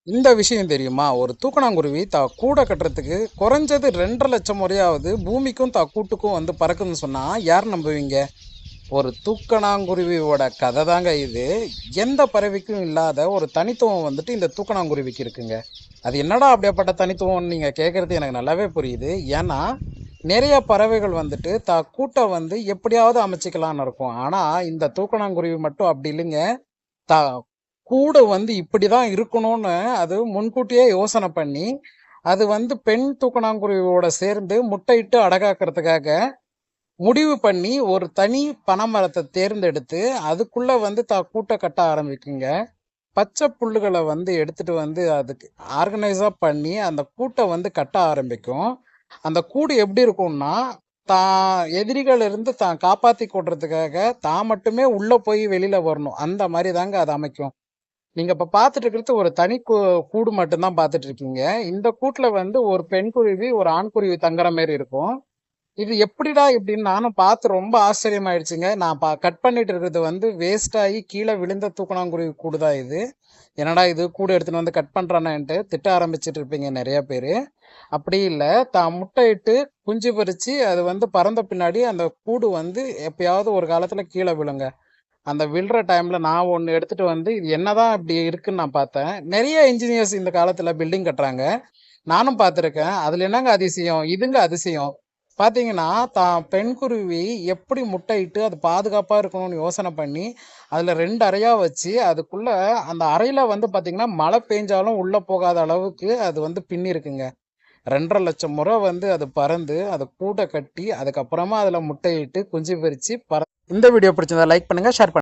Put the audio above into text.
இந்த விஷயம் தெரியுமா? ஒரு தூக்கணாங்குருவி கூட கட்டுறதுக்கு குறைஞ்சது 2,50,000 முறையாவது பூமிக்கும் கூட்டுக்கும் வந்து பறக்குதுன்னு சொன்னா யார் நம்புவீங்க? ஒரு தூக்கணாங்குருவியோட கதை தாங்க இது. எந்த பறவைக்கும் இல்லாத ஒரு தனித்துவம் வந்துட்டு இந்த தூக்கணாங்குருவிக்கு இருக்குங்க. அது என்னடா அப்படியாப்பட்ட தனித்துவம்னு நீங்க கேட்கறது எனக்கு நல்லாவே புரியுது. ஏன்னா நிறைய பறவைகள் வந்துட்டு கூட்டை வந்து எப்படியாவது அமைச்சிக்கலாம்னு இருக்கும். ஆனா இந்த தூக்கணாங்குருவி மட்டும் அப்படி இல்லைங்க. தா கூட வந்து இப்படிதான் இருக்கணும்னு அது முன்கூட்டியே யோசனை பண்ணி, அது வந்து பெண் தூக்கணாங்குருவியோட சேர்ந்து முட்டையிட்டு அடகாக்கிறதுக்காக முடிவு பண்ணி, ஒரு தனி பனைமரத்த தேர்ந்தெடுத்து, அதுக்குள்ள வந்து கூட்ட கட்ட ஆரம்பிக்குங்க. பச்சை புல்லுகள வந்து எடுத்துட்டு வந்து அதுக்கு ஆர்கனைஸா பண்ணி, அந்த கூட்ட வந்து கட்ட ஆரம்பிக்கும். அந்த கூடு எப்படி இருக்கும்னா, எதிரிகள் இருந்து காப்பாத்திக் கொள்றதுக்காக, தான் மட்டுமே உள்ள போய் வெளியில வரணும். அந்த மாரி தாங்க அது அமைக்கும். நீங்க இப்ப பார்த்துட்டு இருக்கிறது ஒரு தனி கூடு மட்டும் தான் பார்த்துட்டு இருக்கீங்க. இந்த கூட்டுல வந்து ஒரு பெண் குருவி, ஒரு ஆண் குருவி தங்குற மாரி இருக்கும். இது எப்படிடா இப்படின்னு நானும் பார்த்து ரொம்ப ஆச்சரியமாயிடுச்சுங்க. நான் கட் பண்ணிட்டு இருக்கிறது வந்து வேஸ்ட் ஆகி கீழே விழுந்த தூக்கணாங்குருவி கூடு தான் இது. என்னடா இது கூடு எடுத்துன்னு வந்து கட் பண்றானேன்ட்டு திட்ட ஆரம்பிச்சிட்டு இருப்பீங்க நிறைய பேரு. அப்படி இல்ல, தான் முட்டையிட்டு குஞ்சு பொரிச்சு அது வந்து பறந்த பின்னாடி அந்த கூடு வந்து எப்பயாவது ஒரு காலத்துல கீழே விழுங்க. அந்த விழுற டைம்ல நான் ஒண்ணு எடுத்துட்டு வந்து இது என்னதான் இப்படி இருக்குன்னு நான் பார்த்தேன். நிறைய இன்ஜினியர்ஸ் இந்த காலத்துல பில்டிங் கட்டுறாங்க. நானும் பார்த்துருக்கேன். அதுல என்னங்க அதிசயம்? இதுங்க அதிசயம். பார்த்தீங்கன்னா, தான் பெண் குருவி எப்படி முட்டையிட்டு அது பாதுகாப்பா இருக்கணும்னு யோசனை பண்ணி, அதுல 2 அறையா வச்சு, அதுக்குள்ள அந்த அறையில வந்து பார்த்தீங்கன்னா, மழை பெஞ்சாலும் உள்ள போகாத அளவுக்கு அது வந்து பின்னிருக்குங்க. 2,50,000 முறை வந்து அது பறந்து, அது கூட்ட கட்டி, அதுக்கப்புறமா அதுல முட்டையிட்டு, குஞ்சு பொரிச்சு இந்த வீடியோ பிடிச்சிருந்தா லைக் பண்ணுங்க, ஷேர் பண்ணுங்க.